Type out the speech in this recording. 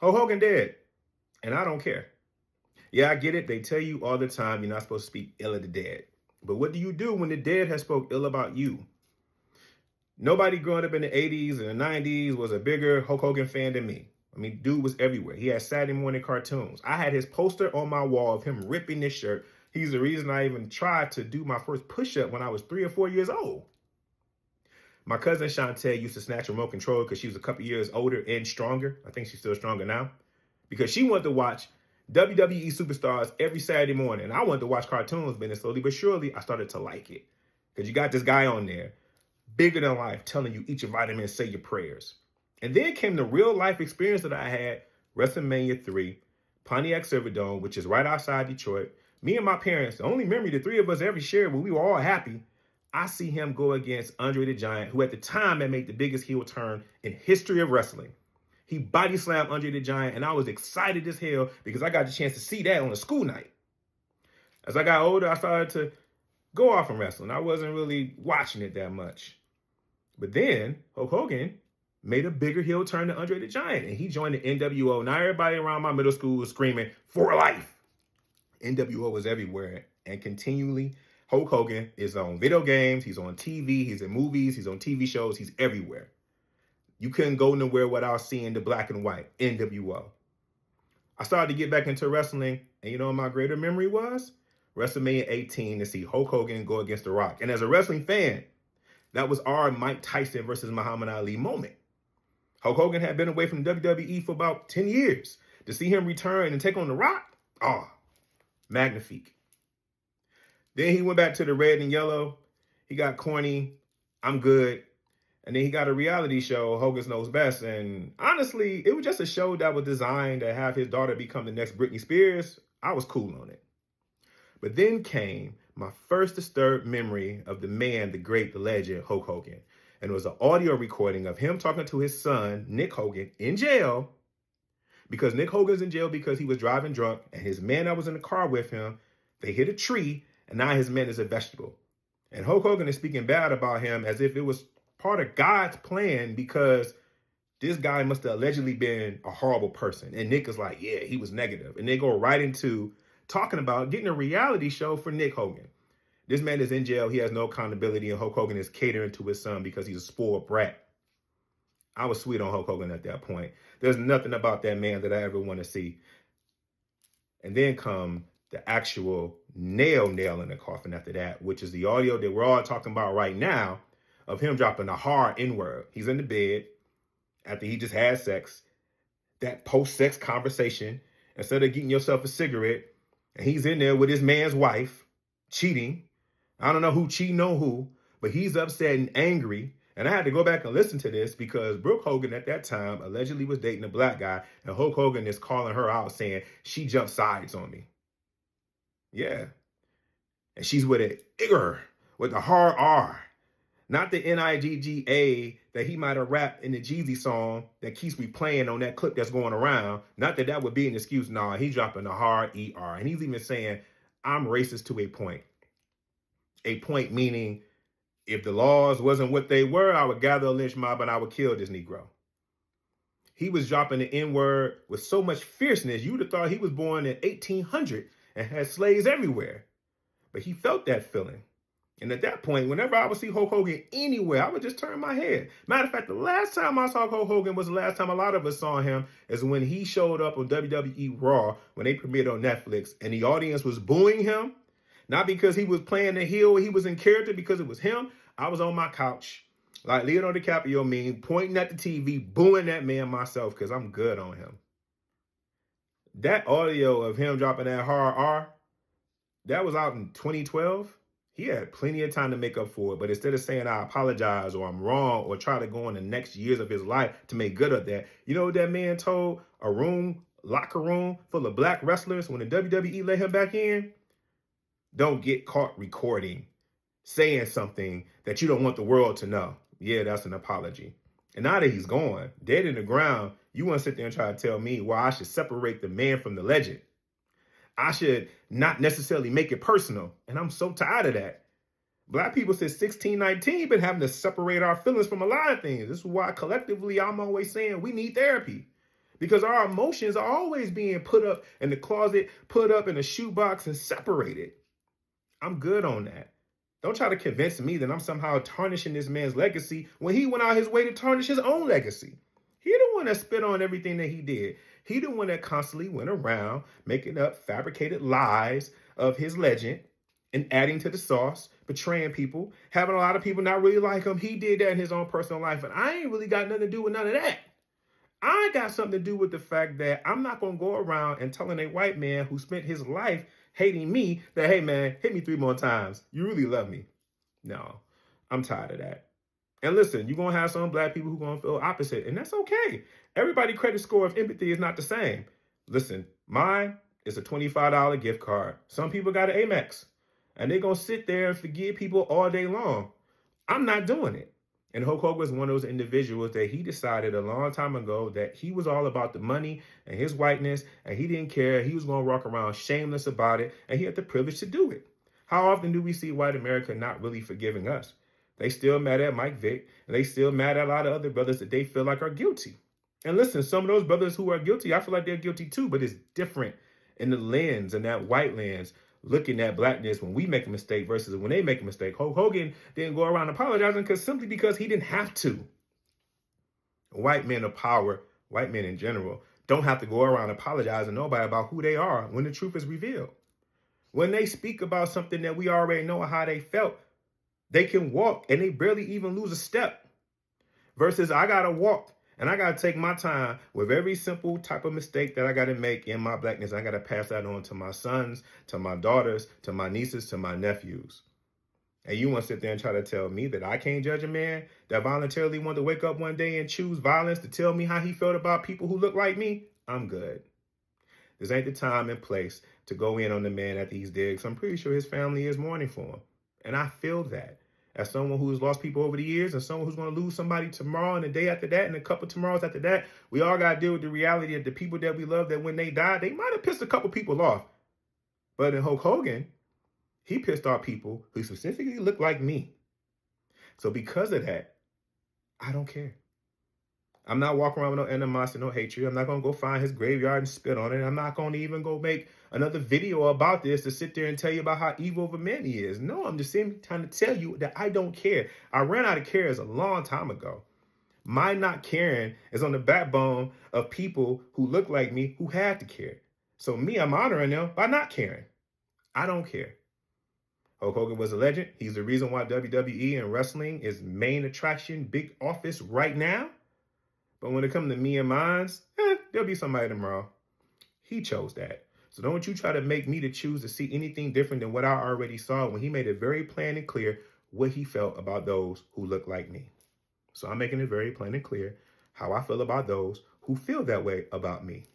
Hulk Hogan dead, and I don't care. Yeah, I get it. They tell you all the time you're not supposed to speak ill of the dead. But what do you do when the dead has spoke ill about you? Nobody growing up in the 80s and the 90s was a bigger Hulk Hogan fan than me. I mean, dude was everywhere. He had Saturday morning cartoons. I had his poster on my wall of him ripping this shirt. He's the reason I even tried to do my first push-up when I was 3 or 4 years old. My cousin Chantel used to snatch a remote control because she was a couple years older and stronger. I think she's still stronger now. Because she wanted to watch WWE superstars every Saturday morning. And I wanted to watch cartoons, but then slowly but surely, I started to like it. Because you got this guy on there, bigger than life, telling you eat your vitamins, say your prayers. And then came the real life experience that I had, WrestleMania 3, Pontiac Silverdome, which is right outside Detroit. Me and my parents, the only memory the three of us ever shared when we were all happy, I see him go against Andre the Giant, who at the time had made the biggest heel turn in history of wrestling. He body slammed Andre the Giant, and I was excited as hell because I got the chance to see that on a school night. As I got older, I started to go off from wrestling. I wasn't really watching it that much. But then Hulk Hogan made a bigger heel turn than Andre the Giant, and he joined the NWO. Now everybody around my middle school was screaming, for life. NWO was everywhere, and continually Hulk Hogan is on video games, he's on TV, he's in movies, he's on TV shows, he's everywhere. You couldn't go nowhere without seeing the black and white, NWO. I started to get back into wrestling, and you know what my greater memory was? WrestleMania 18 to see Hulk Hogan go against The Rock. And as a wrestling fan, that was our Mike Tyson versus Muhammad Ali moment. Hulk Hogan had been away from WWE for about 10 years. To see him return and take on The Rock, magnifique. Then he went back to the red and yellow. He got corny. I'm good. And then he got a reality show, Hogan Knows Best. And honestly, it was just a show that was designed to have his daughter become the next Britney Spears. I was cool on it. But then came my first disturbed memory of the man, the great, the legend, Hulk Hogan. And it was an audio recording of him talking to his son, Nick Hogan, in jail. Because Nick Hogan's in jail because he was driving drunk. And his man that was in the car with him, they hit a tree. And now his man is a vegetable. And Hulk Hogan is speaking bad about him as if it was part of God's plan because this guy must have allegedly been a horrible person. And Nick is like, yeah, he was negative. And they go right into talking about getting a reality show for Nick Hogan. This man is in jail. He has no accountability. And Hulk Hogan is catering to his son because he's a spoiled brat. I was sweet on Hulk Hogan at that point. There's nothing about that man that I ever want to see. And then come the actual nail in the coffin after that, which is the audio that we're all talking about right now of him dropping a hard N-word. He's in the bed after he just had sex. That post-sex conversation, instead of getting yourself a cigarette, and he's in there with his man's wife, cheating. I don't know who cheating on who, but he's upset and angry. And I had to go back and listen to this because Brooke Hogan at that time allegedly was dating a black guy, and Hulk Hogan is calling her out saying she jumped sides on me. Yeah. And she's with an igger, with a hard R. Not the Nigga that he might have rapped in the Jeezy song that keeps replaying on that clip that's going around. Not that that would be an excuse. Nah, he's dropping a hard ER. And he's even saying, I'm racist to a point. A point meaning, if the laws wasn't what they were, I would gather a lynch mob and I would kill this Negro. He was dropping the N-word with so much fierceness, you would have thought he was born in 1800 and had slaves everywhere. But he felt that feeling. And at that point, whenever I would see Hulk Hogan anywhere, I would just turn my head. Matter of fact, the last time I saw Hulk Hogan was the last time a lot of us saw him, is when he showed up on WWE Raw when they premiered on Netflix, and the audience was booing him. Not because he was playing the heel, he was in character, because it was him. I was on my couch, like Leonardo DiCaprio mean, pointing at the TV, booing that man myself, because I'm good on him. That audio of him dropping that hard R, that was out in 2012. He had plenty of time to make up for it, but instead of saying I apologize or I'm wrong or try to go on the next years of his life to make good of that, you know what that man told a locker room full of black wrestlers when the WWE let him back in? Don't get caught recording, saying something that you don't want the world to know. Yeah, that's an apology. And now that he's gone, dead in the ground, you want to sit there and try to tell me why I should separate the man from the legend. I should not necessarily make it personal. And I'm so tired of that. Black people since 1619 been having to separate our feelings from a lot of things. This is why collectively I'm always saying we need therapy. because our emotions are always being put up in the closet, put up in a shoebox, and separated. I'm good on that. Don't try to convince me that I'm somehow tarnishing this man's legacy when he went out his way to tarnish his own legacy. He the one that spit on everything that he did. He the one that constantly went around making up fabricated lies of his legend and adding to the sauce, betraying people, having a lot of people not really like him. He did that in his own personal life, and I ain't really got nothing to do with none of that. I got something to do with the fact that I'm not going to go around and telling a white man who spent his life hating me that, hey, man, hit me 3 more times. You really love me. No, I'm tired of that. And listen, you're going to have some black people who are going to feel opposite, and that's okay. Everybody's credit score of empathy is not the same. Listen, mine is a $25 gift card. Some people got an Amex, and they're going to sit there and forgive people all day long. I'm not doing it. And Hulk Hogan was one of those individuals that he decided a long time ago that he was all about the money and his whiteness, and he didn't care. He was going to walk around shameless about it, and he had the privilege to do it. How often do we see white America not really forgiving us? They still mad at Mike Vick, and they still mad at a lot of other brothers that they feel like are guilty. And listen, some of those brothers who are guilty, I feel like they're guilty too, but it's different in the lens, in that white lens, looking at blackness when we make a mistake versus when they make a mistake. Hulk Hogan didn't go around apologizing simply because he didn't have to. White men of power, white men in general, don't have to go around apologizing to nobody about who they are when the truth is revealed. When they speak about something that we already know how they felt, they can walk and they barely even lose a step. Versus I got to walk and I got to take my time with every simple type of mistake that I got to make in my blackness. I got to pass that on to my sons, to my daughters, to my nieces, to my nephews. And you want to sit there and try to tell me that I can't judge a man that voluntarily wanted to wake up one day and choose violence to tell me how he felt about people who look like me? I'm good. This ain't the time and place to go in on the man after he's dead, because I'm pretty sure his family is mourning for him. And I feel that. As someone who's lost people over the years and someone who's going to lose somebody tomorrow and the day after that and a couple tomorrows after that, we all got to deal with the reality of the people that we love, that when they die, they might have pissed a couple people off. But in Hulk Hogan, he pissed off people who specifically look like me. So because of that, I don't care. I'm not walking around with no animosity, no hatred. I'm not going to go find his graveyard and spit on it. I'm not going to even go make another video about this to sit there and tell you about how evil of a man he is. No, I'm just trying to tell you that I don't care. I ran out of cares a long time ago. My not caring is on the backbone of people who look like me who had to care. So me, I'm honoring them by not caring. I don't care. Hulk Hogan was a legend. He's the reason why WWE and wrestling is main attraction, big office right now. But when it comes to me and mine, there'll be somebody tomorrow. He chose that. So don't you try to make me to choose to see anything different than what I already saw when he made it very plain and clear what he felt about those who look like me. So I'm making it very plain and clear how I feel about those who feel that way about me.